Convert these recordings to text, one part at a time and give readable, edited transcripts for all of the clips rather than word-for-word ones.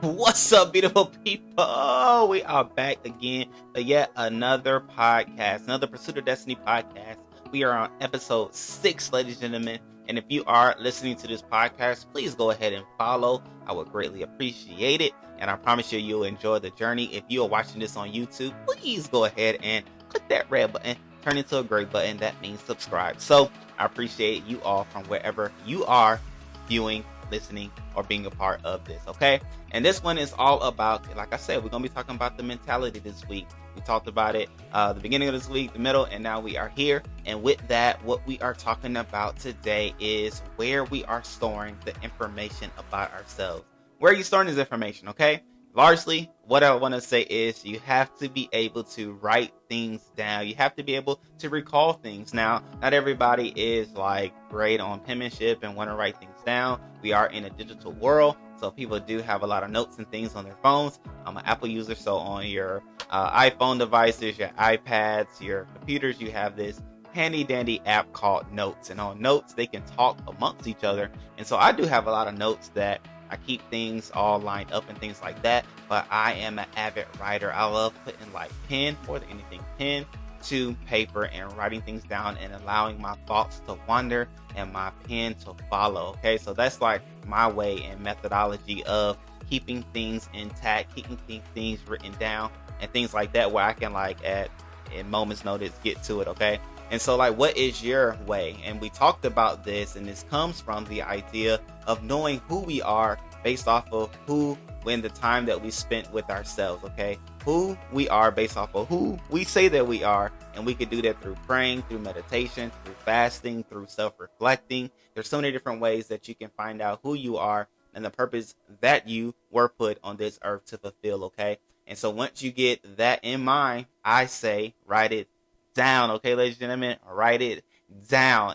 What's up, beautiful people? We are back again for yet another podcast, another Pursuit of Destiny podcast. We are on episode 6, ladies and gentlemen. And if you are listening to this podcast, please go ahead and follow. I would greatly appreciate it. And I promise you, you'll enjoy the journey. If you are watching this on YouTube, please go ahead and click that red button, turn into a gray button. That means subscribe. So I appreciate you all from wherever you are viewing, listening, or being a part of this, okay? And this one is all about, like I said, we're going to be talking about the mentality this week. We talked about it the beginning of this week, the middle, and now we are here. And with that, what we are talking about today is where we are storing the information about ourselves. Where are you storing this information, okay? Largely, what I want to say is you have to be able to write things down. You have to be able to recall things. Now, not everybody is like great on penmanship and want to write things down. We are in a digital world, so people do have a lot of notes and things on their phones. I'm an Apple user, so on your iPhone devices, your iPads, your computers, you have this handy dandy app called Notes. And on Notes, they can talk amongst each other. And so I do have a lot of notes that I keep things all lined up and things like that, but I am an avid writer. I love putting like pen, more than anything, pen to paper and writing things down and allowing my thoughts to wander and my pen to follow. Okay, so that's like my way and methodology of keeping things intact, keeping things written down and things like that, where I can like at in moments notice get to it. Okay. And so like, what is your way? And we talked about this, and this comes from the idea of knowing who we are based off of who, when the time that we spent with ourselves, okay? Who we are based off of who we say that we are. And we could do that through praying, through meditation, through fasting, through self-reflecting. There's so many different ways that you can find out who you are and the purpose that you were put on this earth to fulfill, okay? And so once you get that in mind, I say write it down, okay, ladies and gentlemen, write it down.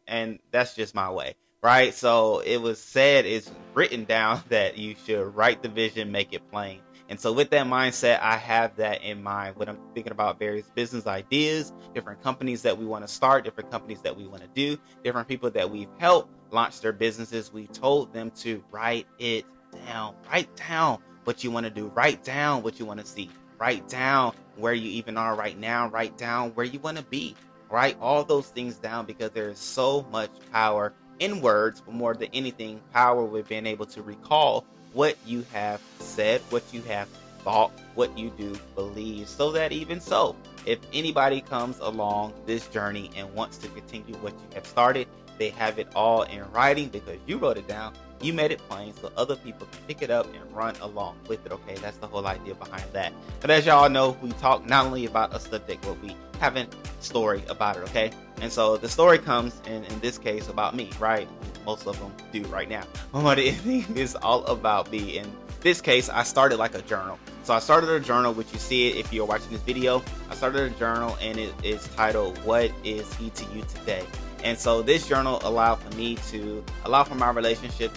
And that's just my way, right? So it was said, it's written down that you should write the vision, make it plain. And so with that mindset, I have that in mind when I'm thinking about various business ideas, different companies that we want to start, different companies that we want to do, different people that we've helped launch their businesses. We told them to write it down. Write down what you want to do. Write down what you want to see. Write down where you even are right now. Write down where you want to be. Write all those things down, because there is so much power in words, but more than anything, power with being able to recall what you have said, what you have thought, what you do believe, so that even so, if anybody comes along this journey and wants to continue what you have started, they have it all in writing because you wrote it down. You made it plain so other people can pick it up and run along with it, okay? That's the whole idea behind that. But as y'all know, we talk not only about a subject, but we have a story about it, okay? And so the story comes, in this case, about me, right? Most of them do right now. But it is all about me. In this case, I started like a journal. So I started a journal, which you see it if you're watching this video. I started a journal, and it is titled, What Is He to You Today? And so this journal allowed for my relationship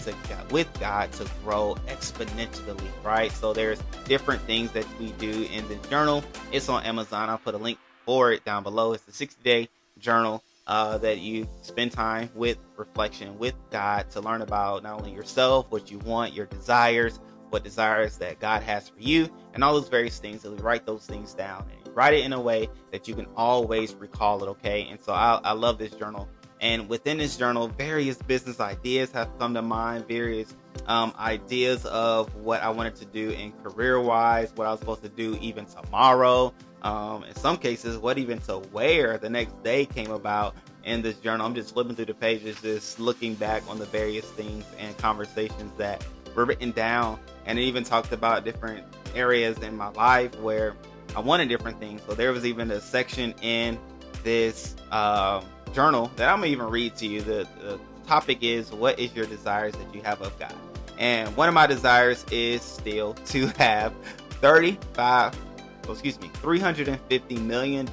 with God to grow exponentially, right? So there's different things that we do in this journal. It's on Amazon. I'll put a link for it down below. It's a 60-day journal that you spend time with reflection with God to learn about not only yourself, what you want, your desires, what desires that God has for you, and all those various things. So we write those things down and write it in a way that you can always recall it, okay? And so I love this journal. And within this journal, various business ideas have come to mind, various ideas of what I wanted to do in career-wise, what I was supposed to do even tomorrow. In some cases, what even to wear the next day came about in this journal. I'm just flipping through the pages, just looking back on the various things and conversations that were written down. And it even talked about different areas in my life where I wanted different things. So there was even a section in this journal that I'm gonna even read to you. The topic is, what is your desires that you have of God? And one of my desires is still to have $350 million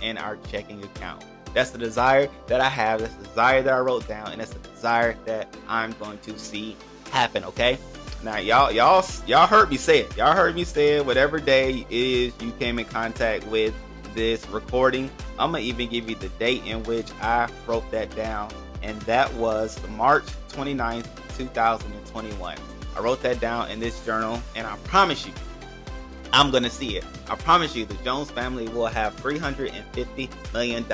in our checking account. That's the desire that I have. That's the desire that I wrote down, and that's the desire that I'm going to see happen. Okay. Now, y'all heard me say it. Y'all heard me say it. Whatever day is you came in contact with this recording, I'm gonna even give you the date in which I wrote that down, and that was March 29th, 2021. I wrote that down in this journal, and I promise you, I'm going to see it. I promise you, the Jones family will have $350 million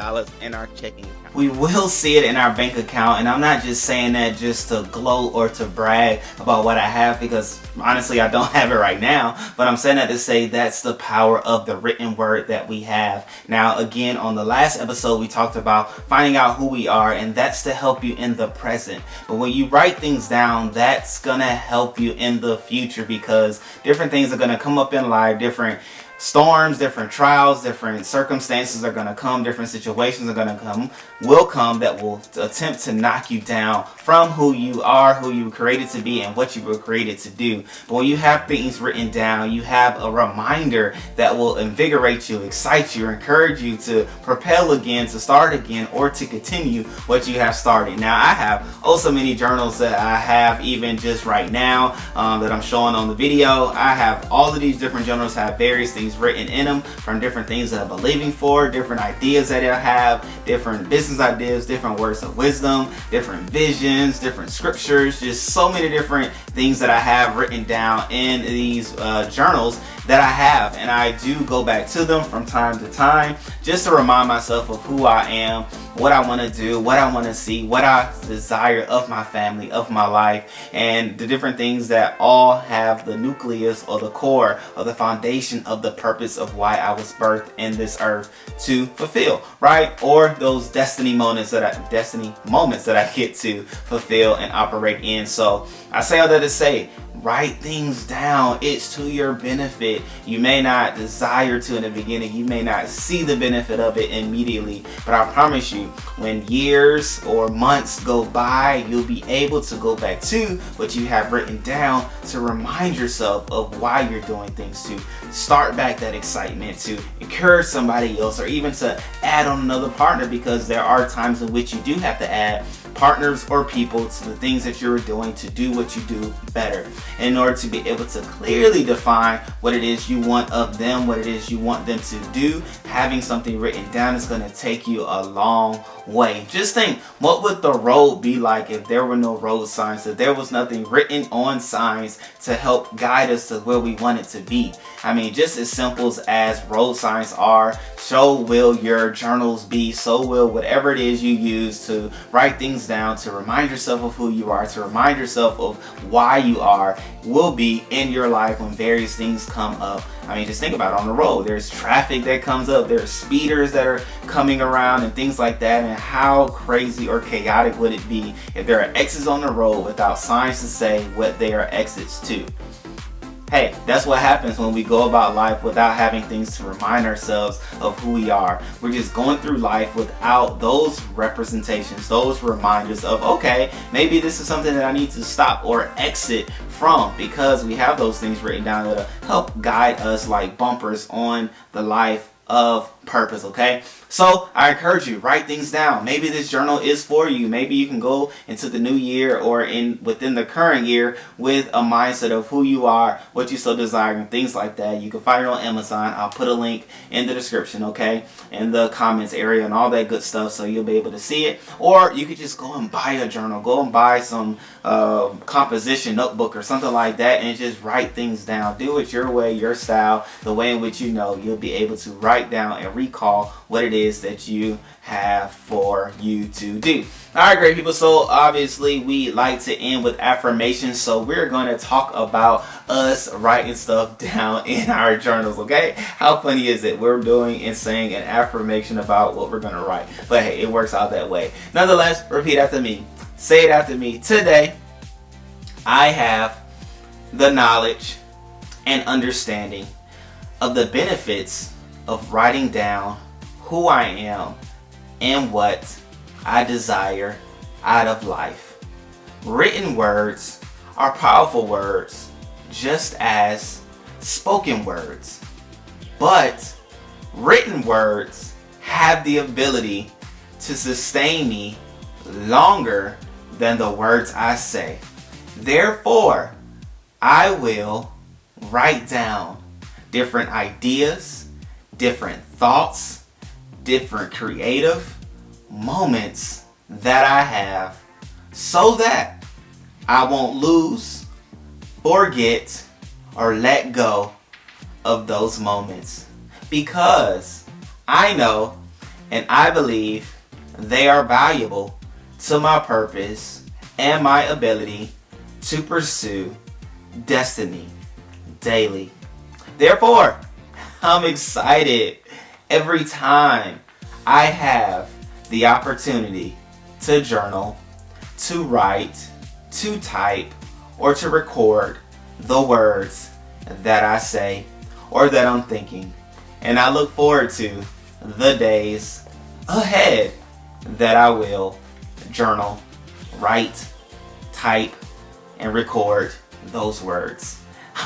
in our checking account. We will see it in our bank account, and I'm not just saying that just to gloat or to brag about what I have, because honestly, I don't have it right now, but I'm saying that to say that's the power of the written word that we have. Now, again, on the last episode, we talked about finding out who we are, and that's to help you in the present. But when you write things down, that's going to help you in the future, because different things are going to come up in life, different storms, different trials, different circumstances are going to come, different situations are going to come that will attempt to knock you down from who you are, who you were created to be, and what you were created to do. But when you have things written down, you have a reminder that will invigorate you, excite you, encourage you to propel again, to start again, or to continue what you have started. Now, I have so many journals that I have even just right now that I'm showing on the video. I have all of these different journals, have various things written in them, from different things that I'm believing for, different ideas that I have, different business ideas, different words of wisdom, different visions, different scriptures, just so many different things that I have written down in these journals that I have, and I do go back to them from time to time just to remind myself of who I am, what I want to do, what I want to see, what I desire of my family, of my life, and the different things that all have the nucleus or the core or the foundation of the purpose of why I was birthed in this earth to fulfill, right? Or those destiny moments that I get to fulfill and operate in. So I say all that to say, write things down. It's to your benefit. You may not desire to in the beginning. You may not see the benefit of it immediately. But I promise you, when years or months go by, you'll be able to go back to what you have written down to remind yourself of why you're doing things, to start back that excitement, to encourage somebody else, or even to add on another partner, because there are times in which you do have to add partners or people to the things that you're doing to do what you do better, in order to be able to clearly define what it is you want of them, what it is you want them to do. Having something written down is going to take you a long way. Just think, what would the road be like if there were no road signs, if there was nothing written on signs to help guide us to where we want it to be? I mean, just as simple as road signs are, so will your journals be, so will whatever it is you use to write things down, to remind yourself of who you are, to remind yourself of why you are, will be in your life when various things come up. I mean, just think about it on the road. There's traffic that comes up, there's speeders that are coming around and things like that, and how crazy or chaotic would it be if there are exits on the road without signs to say what they are exits to? Hey, that's what happens when we go about life without having things to remind ourselves of who we are. We're just going through life without those representations, those reminders of, okay, maybe this is something that I need to stop or exit from, because we have those things written down that'll help guide us like bumpers on the life of purpose. Okay, so I encourage you, write things down. Maybe this journal is for you. Maybe you can go into the new year or within the current year with a mindset of who you are, what you so desire, and things like that. You can find it on Amazon. I'll put a link in the description, okay, in the comments area and all that good stuff, so you'll be able to see it. Or you could just go and buy a journal, go and buy some composition notebook or something like that, and just write things down. Do it your way, your style, the way in which you know you'll be able to write down and recall what it is that you have for you to do. Alright, great people, so obviously we like to end with affirmations, so we're going to talk about us writing stuff down in our journals, okay? How funny is it? We're doing and saying an affirmation about what we're going to write, but hey, it works out that way. Nonetheless, repeat after me. Say it after me. Today, I have the knowledge and understanding of the benefits of writing down who I am and what I desire out of life. Written words are powerful words, just as spoken words. But written words have the ability to sustain me longer than the words I say. Therefore, I will write down different ideas, different thoughts, different creative moments that I have, so that I won't lose forget or let go of those moments, because I know and I believe they are valuable to my purpose and my ability to pursue destiny daily. Therefore, I'm excited every time I have the opportunity to journal, to write, to type, or to record the words that I say or that I'm thinking. And I look forward to the days ahead that I will journal, write, type, and record those words.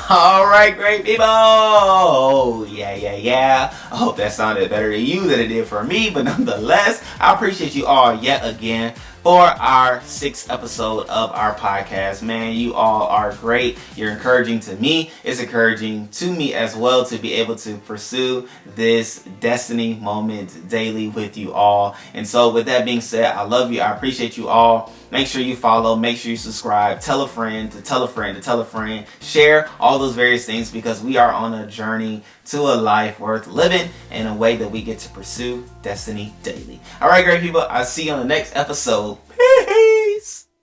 All right, great people. Yeah. I hope that sounded better to you than it did for me, but nonetheless, I appreciate you all yet again for our 6th episode of our podcast. Man, you all are great. You're encouraging to me. It's encouraging to me as well to be able to pursue this destiny moment daily with you all. And so with that being said, I love you. I appreciate you all. Make sure you follow. Make sure you subscribe. Tell a friend to tell a friend to tell a friend. Share all those various things, because we are on a journey to a life worth living in a way that we get to pursue destiny daily. All right, great people. I'll see you on the next episode. Peace.